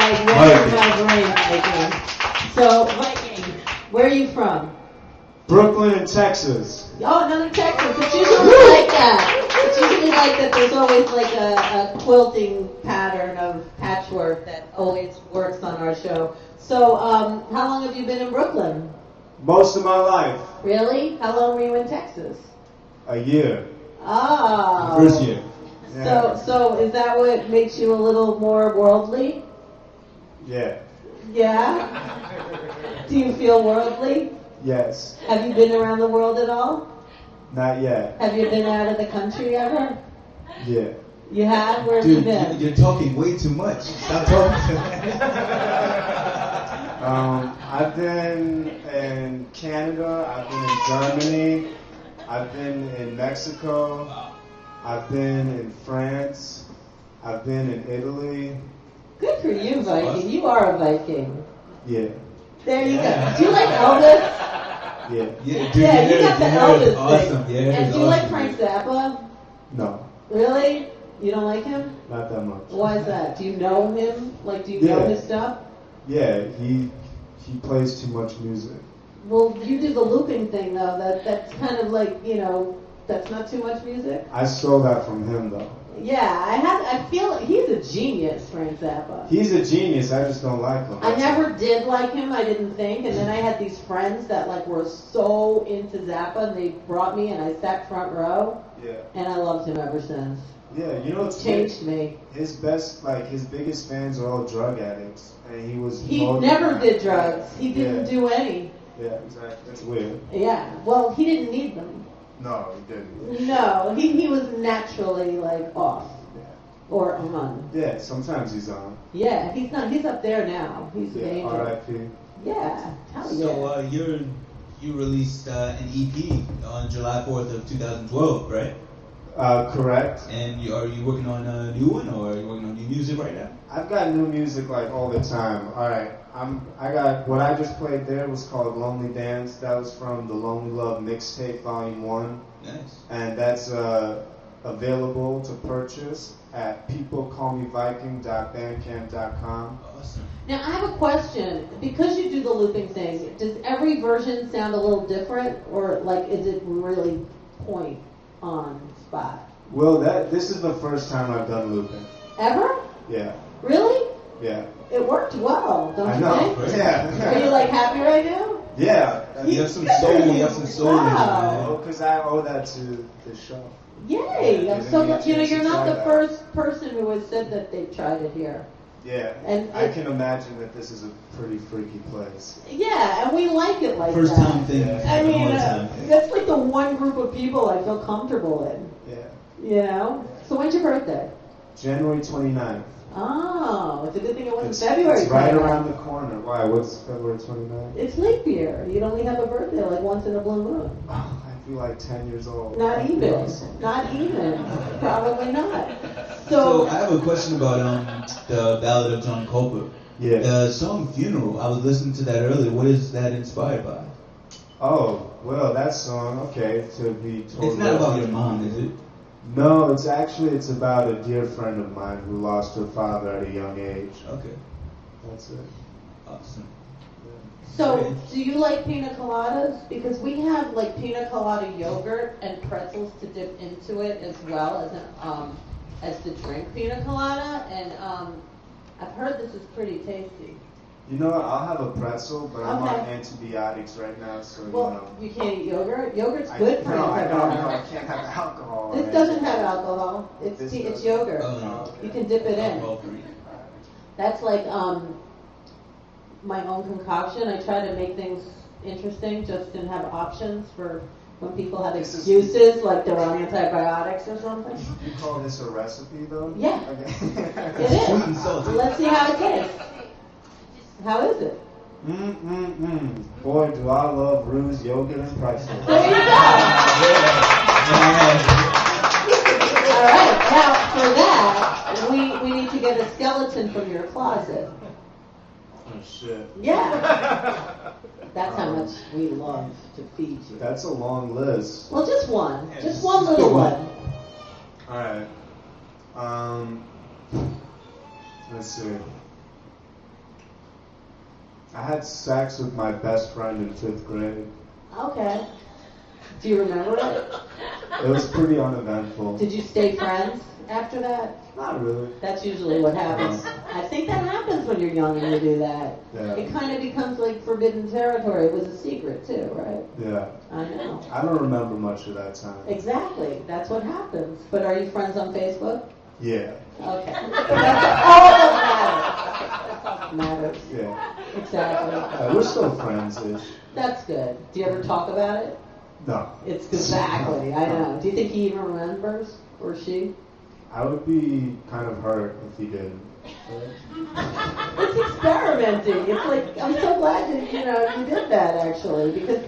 like wrecking my brain, ViKinG. So, ViKinG, where are you from? Brooklyn in Texas. Oh, another Texas. It's usually like that. It's usually like that. There's always like a quilting pattern of patchwork that always works on our show. So, how long have you been in Brooklyn? Most of my life. Really? How long were you in Texas? A year. Oh. First year. Yeah. So is that what makes you a little more worldly? Yeah. Yeah? Do you feel worldly? Yes. Have you been around the world at all? Not yet. Have you been out of the country ever? Yeah. You have? Where have you Dude, been? you're talking way too much. Stop talking. I've been in Canada. I've been in Germany. I've been in Mexico. I've been in France. I've been in Italy. Good for you, ViKinG. You are a ViKing. Yeah. There you go. Do you like Elvis? Yeah. Yeah, dude, Yeah, you got the Elvis awesome. thing. Yeah, And do you awesome. like Frank Zappa? No, Really? You don't like him? not that much. Why is that? Do you know him? Like, do you know Yeah. his stuff? Yeah, he plays too much music. Well, you do the looping thing, though. That's kind of like, that's not too much music. I stole that from him, though. Yeah, I feel like he's a genius, Frank Zappa. He's a genius. I just don't like him. I never did like him, I didn't think, and then I had these friends that like were so into Zappa, and they brought me, and I sat front row, Yeah. and I loved him ever since. Yeah, you know what's Changed me. his biggest fans are all drug addicts, and He never did drugs. He didn't Yeah. do any. Yeah, exactly. That's weird. Yeah, well, he didn't need them. No, he didn't. No, he was naturally like off Yeah. or on. Yeah, sometimes he's on. Yeah, he's not. He's up there now. He's an Yeah, angel. R.I.P. Yeah, hell yeah. So you released an EP on July 4th of 2012, right? Correct. And are you working on a new one, or are you working on new music right now? I've got new music like all the time. All right, I got what I just played there was called Lonely Dance. That was from the Lonely Love mixtape, Volume 1, Nice. and that's available to purchase at peoplecallmeviking.bandcamp.com. Awesome. Now I have a question. Because you do the looping thing, does every version sound a little different, or like is it really point on spot? Well, this is the first time I've done looping. Ever? Yeah, Really? yeah. It worked well, don't I you know. think? Yeah. Are you like happy right now? Yeah. You have some soul. You have some soul in you, Wow. Oh, because I owe that to the show. Yay! Yeah, I'm so giving me a glad. chance You're to not try the that. first person who has said that they've tried it here. Yeah. And I it- can imagine that this is a pretty freaky place. Yeah, and we like it like First that. time thing. I mean, all the time. that's like the one group of people I feel comfortable in. Yeah. You know? So when's your birthday? January 29th. Oh, it's a good thing it wasn't February. It's right 29th. around the corner. Why? What's February 29th? It's leap year. You'd only have a birthday like once in a blue moon. Oh, I feel like 10 years old. Not even. Not even. Probably not. So So, I have a question about the Ballad of John Culper. Yeah. The song "Funeral." I was listening to that earlier. What is that inspired by? Oh, well, that song, okay, to be told. It's not about your mom, is it? No, it's about a dear friend of mine who lost her father at a young age. Okay. That's it. Awesome. so do you like pina coladas? Because we have like pina colada yogurt and pretzels to dip into it as well as the drink pina colada, and I've heard this is pretty tasty. You know what? I'll have a pretzel, but I'm on Okay. antibiotics right now, so Well, you can't eat yogurt. Yogurt's I, good for no, I don't. No, I antibiotics. can't have alcohol. This in it. doesn't have alcohol. It's This it's does. yogurt. Oh, no. Okay. You can dip it in. Alcohol-free. That's like my own concoction. I try to make things interesting just to have options for when people have This is- excuses, like they're on antibiotics or something. You call this a recipe, though? Yeah. Okay. It is. Sweet and salty. Let's see how it tastes. How is it? Boy, do I love ReW's yogurt and pretzel. There you go. All right. Now for that, we need to get a skeleton from your closet. Oh, shit. Yeah. That's how much we love to feed you. That's a long list. Well, just one. Just one little one. Alright. Let's see. I had sex with my best friend in 5th grade. Okay. Do you remember it? It was pretty uneventful. Did you stay friends after that? Not really. That's usually what happens. I think that happens when you're young and you do that. Yeah. It kind of becomes like forbidden territory. It was a secret too, right? Yeah. I know. I don't remember much of that time. Exactly. That's what happens. But are you friends on Facebook? Yeah. Okay. That's all that matters. Yeah. Exactly. We're still friends-ish. That's good. Do you ever talk about it? No. It's exactly. I know. Do you think he even remembers, or she? I would be kind of hurt if he didn't. It's experimenting. It's like, I'm so glad that you did that actually, because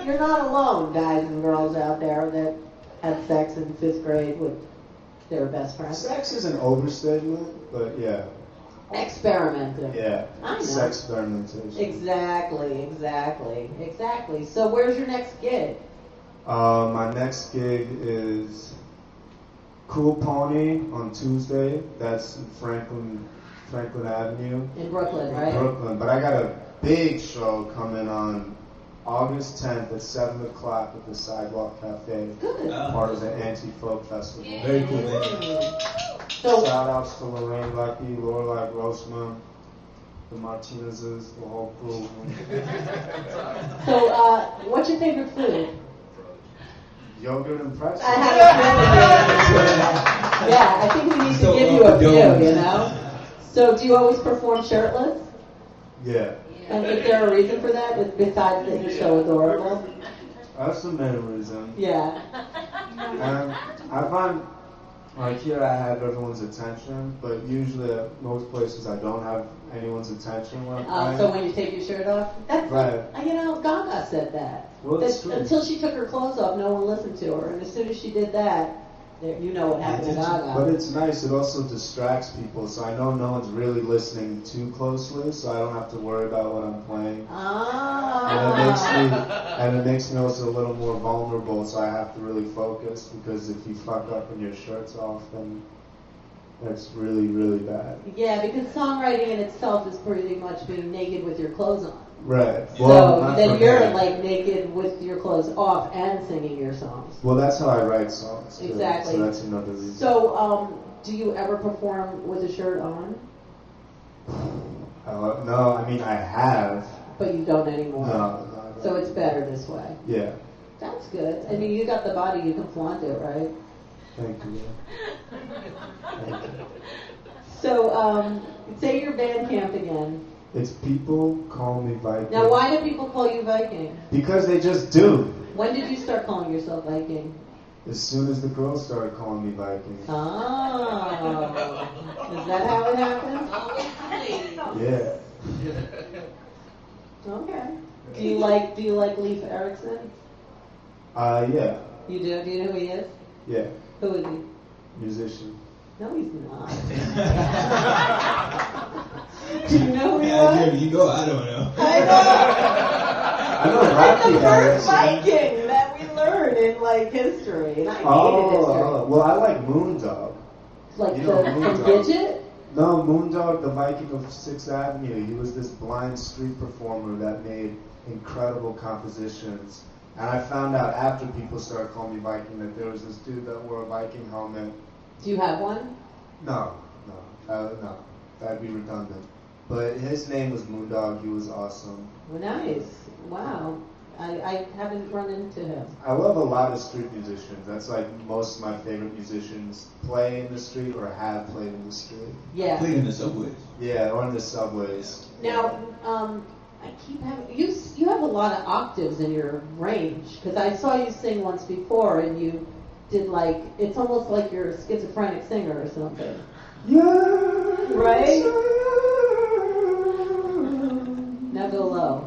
you're not alone, guys and girls out there that had sex in 5th grade with their best friend. Sex is an overstatement, but yeah. Experimenting. Yeah. I know. Sex experimentation. Exactly. So where's your next gig? My next gig is Cool Pony on Tuesday. That's in Franklin Avenue. In Brooklyn, right? In Brooklyn. But I got a big show coming on August 10th at 7 o'clock at the Sidewalk Cafe. Good. Part of the Anti-Folk Festival. Yeah. Very cool, man. So, Shout outs to Lorraine Lucky, Lorelai Grossman, the Martinezes, the whole crew. What's your favorite food? Yogurt and pretzel. I have a feeling. Yeah, I think we need to give you a few, So do you always perform shirtless? Yeah. And is there a reason for that, besides that you're so adorable? That's the main reason. Yeah. And I find, like here I have everyone's attention, but usually at most places I don't have anyone's attention when I'm playing. So when you take your shirt off? That's Right. Gaga said that. Well, it's true. Until she took her clothes off, no one listened to her. And as soon as she did that, you know what happened to Gaga. But it's nice. It also distracts people, so I know no one's really listening too closely, so I don't have to worry about what I'm playing. And it makes me also a little more vulnerable, so I have to really focus, because if you fuck up and your shirt's off, then that's really, really bad. Yeah, because songwriting in itself is pretty much being naked with your clothes on. Right. So then you're like naked with your clothes off and singing your songs. Well, that's how I write songs, too. Exactly. So that's another reason. So, do you ever perform with a shirt on? No, I mean, I have. But you don't anymore? No. So it's better this way? Yeah. That's good. I mean, you got the body, you can flaunt it, right? Thank you. Thank you. So, say your band camp again. It's People Call Me Viking. Now, why do people call you Viking? Because they just do. When did you start calling yourself Viking? As soon as the girls started calling me Viking. Oh. Is that how it happened? Yeah. Okay. Do you like Leif Erikson? Yeah. You do? Do you know who he is? Yeah. Who is he? Musician. No, he's not. Do you know who he Yeah, was? you go, I don't know. I know. I know Rocky the first Erikson. Viking that we learned in history, and I hated history. Well, I like Moondog. Like You know from Moondog. Gidget? No, Moondog, the Viking of 6th Avenue. He was this blind street performer that made incredible compositions. And I found out after people started calling me Viking that there was this dude that wore a Viking helmet. Do you have one? No, that'd be redundant. But his name was Moondog. He was awesome. Well, nice. Wow. I haven't run into him. I love a lot of street musicians. That's like most of my favorite musicians play in the street or have played in the street. Yeah. Played in the subways. Yeah, or in the subways. Now, I keep having you have a lot of octaves in your range, because I saw you sing once before and you did it's almost like you're a schizophrenic singer or something. Yeah. Right? Now go low.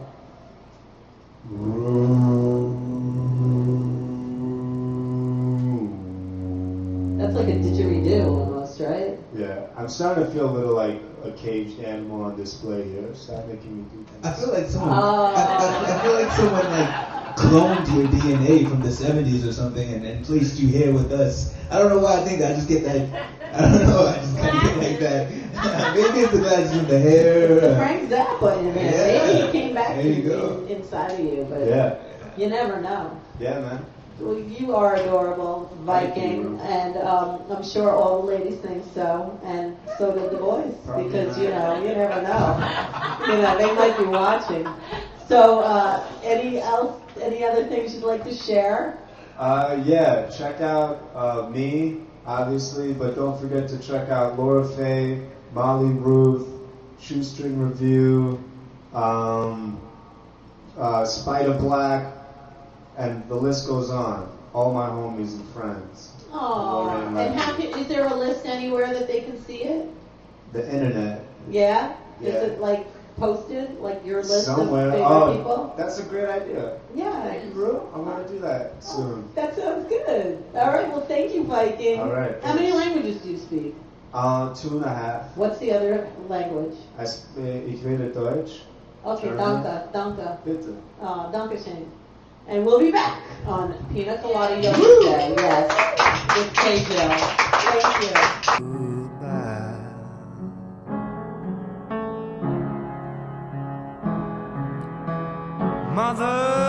That's like a didgeridoo almost, right? Yeah, I'm starting to feel a little like a caged animal on display here. Stop making me do I things. feel like someone. I feel like someone cloned your DNA from the 70s or something and placed you here with us. I don't know why I think that. I just get that. I don't know. I just kind of get like that. Maybe it's the glasses and the hair. It's the Frank Zappa in there. Yeah. Maybe he came back There you go. inside of you, but Yeah. you never know. Yeah, man. Well, you are adorable, Thank Viking, you. and I'm sure all the ladies think so, and so did the boys, Probably because not. you never know. They might be watching. So, any other things you'd like to share? Yeah, check out me, obviously, but don't forget to check out Laura Faye, Molly Ruth, Shoestring Review, Spider Black, and the list goes on. All my homies and friends. Oh, and is there a list anywhere that they can see it? The internet. Yeah? Yeah. Is it like posted, like your list Somewhere. of favorite people? That's a great idea. Yeah. Thank you, bro. I'm gonna do that soon. That sounds good. All right, well, thank you, Viking. All right, How many thanks. languages do you speak? 2.5. What's the other language? Ich rede Deutsch. Okay, German. danke. Bitte. Danke schön. And we'll be back on Pina Colada Yoga Day, yes, with KJ. Thank you. Mother